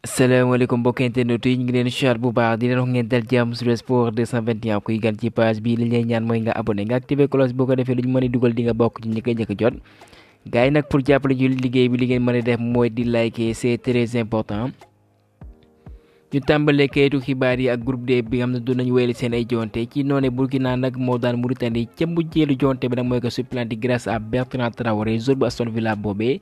salaamaaleykum mbokki internet yi ñu ngi leen siyaar bu baax di leen wax ngeen dal jàmm sur sport 221 kuy gan ci page bi li ñuy ñaan mooy nga abonné nga activé cloche boo ko defee lu ñu mën a dugal di nga bokk ci ñi koy njëkk a jot gars yi nag pour jàppale ñu liggéey bi li ngeen mën a def mooy di liker c'est très important. ñu tàmbalee kayitu xibaar yi ak groupe D bi nga xam ne doon nañu wéyal seen ay jonte ci noone Burkina nag moo daan Mauritanie ca mujjeelu jonte bi nag mooy ko supplanté grâce à Bertrand Traoré joueur bu Aston Villa boobee.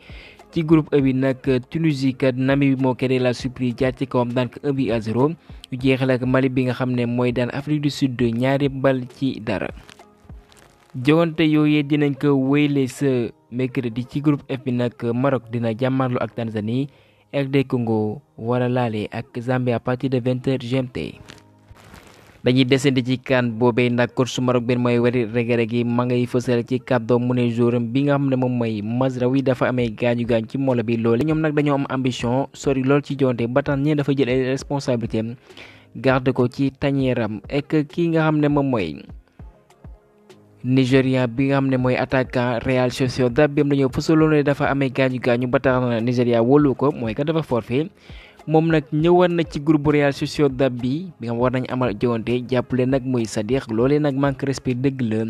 ci groupe E bi nag Tunisie kat Namibie moo créé la surprise jaar ci kawam daan ko 1-0 ñu jeexal ak Mali bi nga xam ne mooy daan Afrique du Sud ñaari bal ci dara. jonte yooyee dinañ ko wéyle sa mercredi ci groupe F bi nag Maroc dina jàmmarlu ak Tanzanie. RD Congo wara laale ak Zambie à partir de 20h GMT. dañuy desandi ci CAN boobee nag coach su Maroc benn mooy wari regere gi ma ngay fësal ci kàddoom mu ne jouram bi nga xam ne moom mooy Mazraoui dafa amee gaañu ci molo bi loole ñoom nag dañoo am ambition sori lool ci jonte ba tax ñee dafa jël ay responsabilité garde ko ci tañeeram ek kii nga xam ne moom mooy Nigérian bi nga xam ne mooy attaquant Real Sociedad bi am dañoo fësaloon ne dafa amee gaañu ba tax na Nigéria wóolu ko mooy que dafa forfait moom nag ñëwaat na ci groupe Real Sociedad bi nga xam war nañ amal jowante jàppale nag muy Sadik loolee nag manque respect dëgg la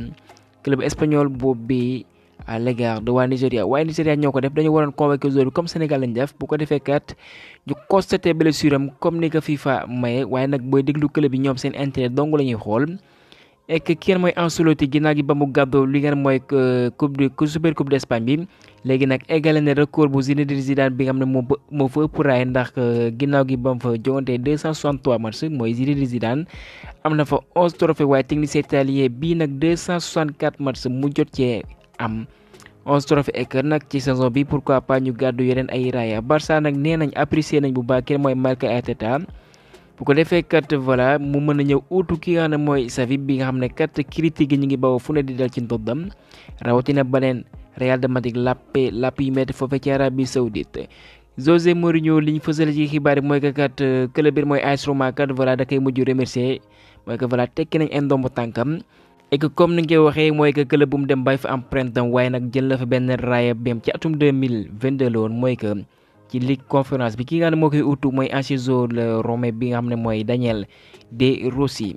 club espagnol boobu bi à l'égard de waa Nigéria waaye Nigéria ñoo ko def dañu waroon convoquer joueur bi comme Sénégal lañ def bu ko defee kat ñu constaté blessure am comme ni ko FIFA maye waaye nag booy déglu club bi ñoom seen intérêt dong la ñuy xool. ek kenn mooy Ancelotti ginnaaw gi ba mu gàddoo li ngeen mooy super coupe d'Espagne bi léegi nag égalé ne record bu Zinedine Zidane bi nga xam ne moo fa ëpp raay ndax ginnaaw gi ba mu fa jogante 263 match mooy Zinedine Zidane am na fa 11 trophées waaye technicien italien bii nag 264 match mu jot cee am 11 trophées ek nag ci saison bi pourquoi pas ñu gàddu yeneen ay raaya Barça nag nee nañ apprécier nañ bu baax kenn mooy Mikel Arteta bu ko defee kat voilà mu mën a ñëw uutu ki nga xam ne mooy Xavi bi nga xam ne kat critique yi ñu ngi bawoo fu ne di dal ci ndoddam rawatina beneen Real de Madrid làpp yi metti foofee ci Arabie Saoudite José Mourinho li ñu fësal ci xibaar yi mooy que kat club bi mooy AS Roma kat voilà da koy mujj remercier mooy que voilà tekki nañ ay ndomb tànkam et que comme ni nga koy waxee mooy que club bu mu dem bay fa am printemps waaye nag jël na fa benn raaya bem ci atum 2022 la woon mooy que ci ligue conférence bi ki nga xam ne moo koy utu mooy ancien joueur le Romain bi nga xam ne mooy Daniel De Rossi.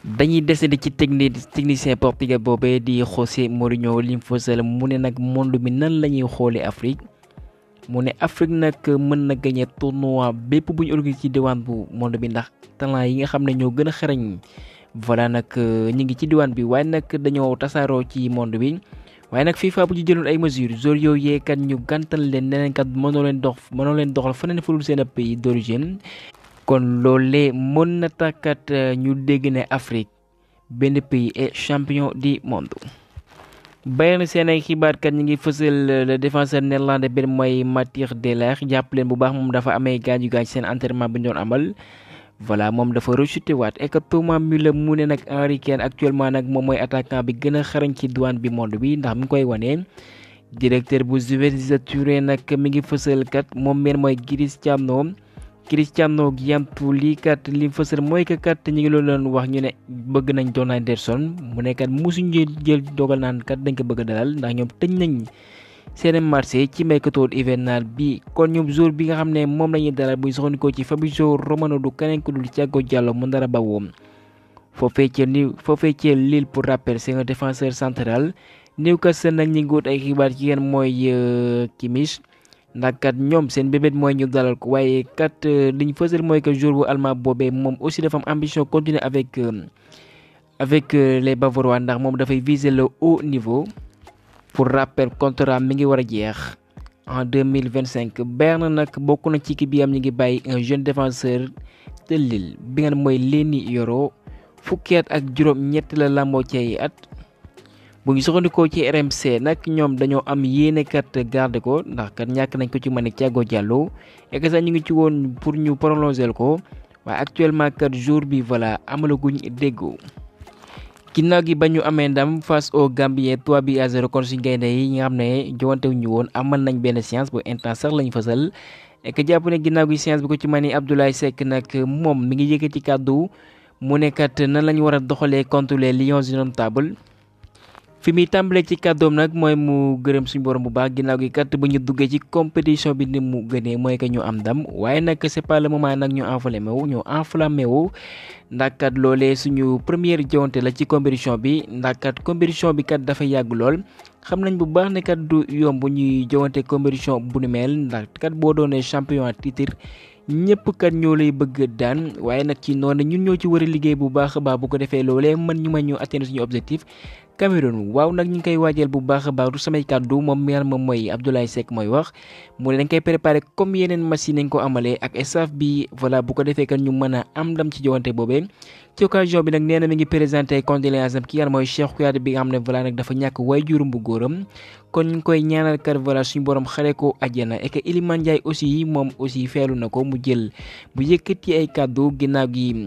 dañuy desandi ci technicien portugais boobee di José Mourinho li mu fësal mu ne nag monde bi nan la ñuy xoolee Afrique mu ne Afrique nag mën na gagné tournoi bépp bu ñu organisé ci diwaan bu monde bi ndax talent yi nga xam ne ñoo gën a xarañ voilà nag ñu ngi ci diwaan bi waaye nag dañoo tasaaroo ci monde bi. waaye nag FIFA bu ñu jëloon ay mesures joueurs yooyu kat ñu gàntal leen neneen kat mënoo leen doxal feneen fu dul seen pays d'origine kon loolee mën na takkat ñu dégg ne Afrique benn pays est champion du monde. Bayern seen ay xibaar kat ñu ngi fësal le défenseur néerlandais benn mooy Matthijs de Ligt jàpp leen bu baax moom dafa amee gaañu seen entraînement bi ñu doon amal. voilà moom dafa rechuté waat et que Thomas Müller mu ne nag Harry Kane actuellement nag moom mooy attaquant bi gën a xarañ ci douane bi monde bi ndax mi ngi koy wane directeur bu Juventus Turin nag mi ngi fësal kat moom meen mooy Cristiano Giuntoli kat li fësal mooy que kat ñu ngi loolu wax ñu ne bëgg nañ John Henderson mu ne kat mosuñu jël dogal naan kat dañ ko bëgg a dalal ndax ñoom tëj nañ seen marché ci mercato hivernal bi kon ñoom jour bi nga xam ne moom lañuy dalal buy soxandikoo ci Fabrizio Romano du keneen ku dul Thiago Diallo mu dara bawoo foofee ci Lille pour rappel c'est un défenseur central Newcastle nag ñi ngi wut ay xibaar ci yéen mooy Kimmich ndax kat ñoom seen bébét mooy ñu dalal ko waaye kat liñ fësal mooy que jour bu allemand boobee moom aussi dafa am ambition continuer avec les Bavarois ndax moom dafay viser le haut niveau. pour rappel contrat mi ngi war a jeex en 2025 Berne nag bokk na ci équipe bi am ñu ngi bàyyi un jeune défenseur de Lille bi nga mooy Leny Yoro fukki at ak juróom-ñett la làmboo ci ay at bu ñu soxandikoo ci RMC nag ñoom dañoo am yéene kat garder ko ndax kat ñàkk nañ ko ci mën a Thiago Diallo et que sax ñu ngi ci woon pour ñu prolonger ko waaye actuellement kat jour bi voilà amalaguñ déggoo. ginnaaw gi ba ñu amee ndam face au Gambien 3-0 kon suñu gaynde yi nga xam ne jowante wuñu woon amal nañ benn séance bu intense sax lañ fësal et que jàpp ne ginnaaw gi séance bi ko ci mani Abdoulaye Seck nag moom mi ngi yëkkati kàddu mu ne kat nan lañ war a doxalee contre les Lions indomptables fi muy tàmbalee ci kàddoom nag mooy mu gërëm suñu borom bu baax ginnaaw gi kat bu ñu duggee ci compétition bi ni mu gënee mooy que ñu am ndam waaye nag c'est pas le moment nag ñu enflammé wu ndax kat loolee suñu première jowante la ci compétition bi ndax kat compétition bi kat dafa yàgg lool xam nañ bu baax ne kat du yomb ñuy jowante compétition bu ni mel ndax kat boo doonee champion à titre ñëpp kat ñoo lay bëgg daan waaye nag ci noonu ñun ñoo ci war a liggéey bu baax a baax bu ko defee loolee ñu atteindre suñu objectif. Cameroun waaw nag ñu ngi koy waajal bu baax a baax du samay kàddu moom mooy Abdoulaye Seck mooy wax mu ne dañ koy préparé comme yeneen match yi nañ ko amalee ak staff bi voilà bu ko defee kan ñu mën a am ndam ci jowante boobee. ci occasion bi nag nee na mi ngi présenté condoléances am ki nga xam mooy Cheikh Kouyaté bi nga xam ne voilà nag dafa ñàkk waajuram bu góoram kon ñu ngi koy ñaanal kat voilà suñu borom xare ko àjjana et que Iliman Ndiaye aussi moom aussi feelu na ko mu jël bu yëkkati ay kàddu ginnaaw gi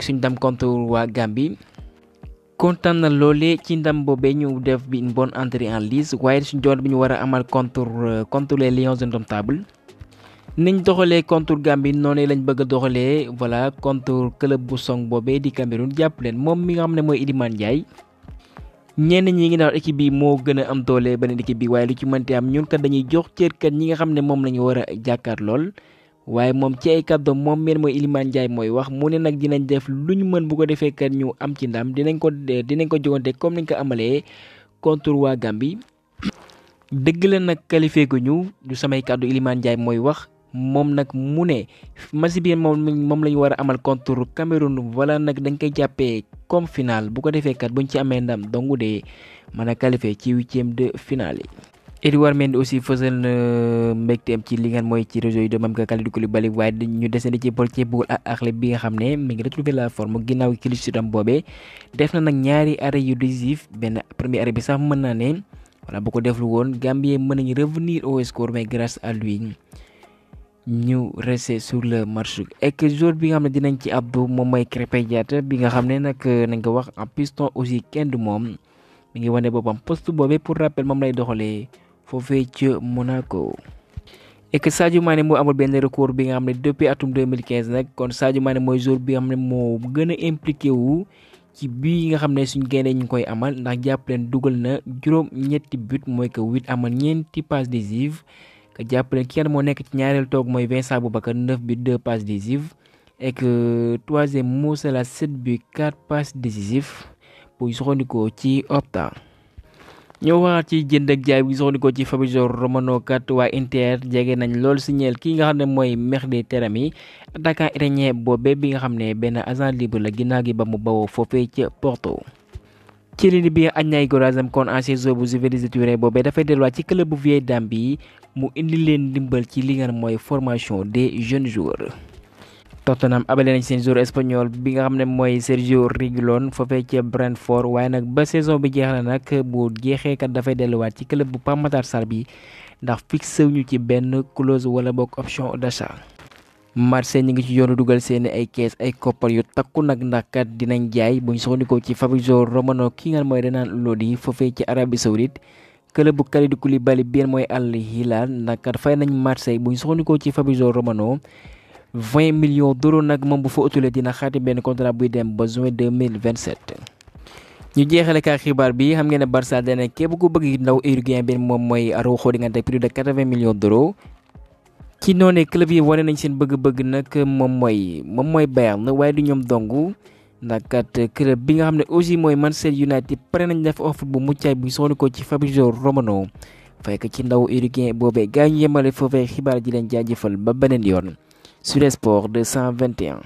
suñu ndam contre waa Gambie. kontaan na loolee ci ndam boobee ñu def bi une bonne entrée en lice waaye suñu joon bi ñu war a amal contre les Lions indomptables niñ doxalee contre Gambie noonu lañ bëgg a doxalee voilà contre club bu song boobee di Cameroun jàpp leen moom mi nga xam ne mooy Iliman Ndiaye ñenn ñi ngi naan équipe bi moo gën a am doole beneen équipe bi waaye lu ci mënti am ñun kat dañuy jox cër kat ñi nga xam ne moom la ñu war a jàkkaar lool. waaye moom ci ay kàddoom moom meen mooy Iliman Ndiaye mooy wax mu ne nag dinañ def lu ñu mën bu ko defee kat ñu am ci ndam dinañ ko jogante comme niñ ko amalee contre waa Gambie. dëgg la nag qualifié gu ñu du samay kàddu Iliman Ndiaye mooy wax moom nag mu ne match bi moom la ñu war a amal contre Cameroun voilà nag dañ koy jàppee comme final bu ko defee kat buñ ci amee ndam donc de mën a qualifié ci 8e de finale yi. Edouard Mendy aussi fësal na mbégteem ci li ngeen mooy ci réseau yi de même que Kalidou Koulibaly waaye ñu desandi ci Pochettino ak Akhlé bi nga xam ne mi ngi retrouver la forme ginnaaw kilifteef am boobee def na nag ñaari arrêt yu décisif benn premier arrêt bi sax mën naa ne voilà bu ko deflu woon Gambie mën nañu revenir au score mais grâce à lui ñu resté sur le marché et que jour bi nga xam ne dinañ ci abdu moom mooy Krépin Diatta bi nga xam ne nag nañ ko wax en piston aussi kenn du moom mi ngi wane boppam poste boobee pour rappel moom lay doxalee. foofee ci Monaco et que Sadio Mané moo amul benn record bi nga xam ne depuis atum 2015 nag kon Sadio Mané mooy joueur bi nga xam ne moo gën a impliqué wu ci bii nga xam ne suñ génnee ñu koy amal ndax jàpp leen dugal na juróom-ñetti but mooy que 8 amal ñeenti passes décisives que jàpp leen ki moo nekk ci ñaareel toog mooy Vincent Boubacar 9 buts 2 passes décisives et que troisième Moussa la 7 buts 4 passes décisives bu soxandikoo ci Opta. ñoo waxaat ci jënd ak jaay bi soxandikoo ci Fabrizio Romano kat waa Inter jege nañ lool si ñeel ki nga xam ne mooy Mehdi Taremi attaquant iranien boobee bi nga xam ne benn agent libre la ginnaaw gi ba mu bawoo foofee ca Porto. ci li bi Agnay Gorazam kon ancien joueur bu Juventus Turin boobee dafay delluwaat ci club bu Vieille Dame bi mu indi leen ndimbal ci li nga xam mooy formation des jeunes joueurs. Tottenham abale nañ seen joueur espagnol bi nga xam ne mooy Sergio Reguilón foofee ca Brentford waaye nag ba saison bi jeex na nag bu jeexee kat dafay delluwaat ci club bu Pape Matar Sarr bi ndax fixé wuñu ci benn clause wala boog option d'achat. Marseille ñi ngi ci yoonu dugal seeni ay kees ay koppar yu takku nag ndax kat dinañ jaay buñ soxandikoo ci Fabrizio Romano ki nga mooy Renan Lodi foofee ci Arabie Saoudite club bu Kalidou Koulibaly bien mooy Al Hilal ndax kat fay nañ Marseille buñ soxandikoo ci Fabrizio Romano 20 millions d'euros nag moom bu fa utulee dina xaati benn contrat buy dem ba juin 2027. ñu jeexale ka xibaar bi xam ngeen ne Barça dana képp ku bëgg ndaw uruguayen bi moom mooy Araujo di nga teg prix de 80 millions d'euros. ci noonu club yi wane nañ seen bëgg-bëgg nag moom mooy Bayern waaye du ñoom dong ndax kat club bi nga xam ne aussi mooy Manchester United pare nañ def offre bu muccaay bi soxla ko ci Fabrizio Romano fekk ci ndaw uruguayen boobee gaa ñu yemale foofee xibaar ji leen jaajëfal ba beneen yoon. Sur les sports 221.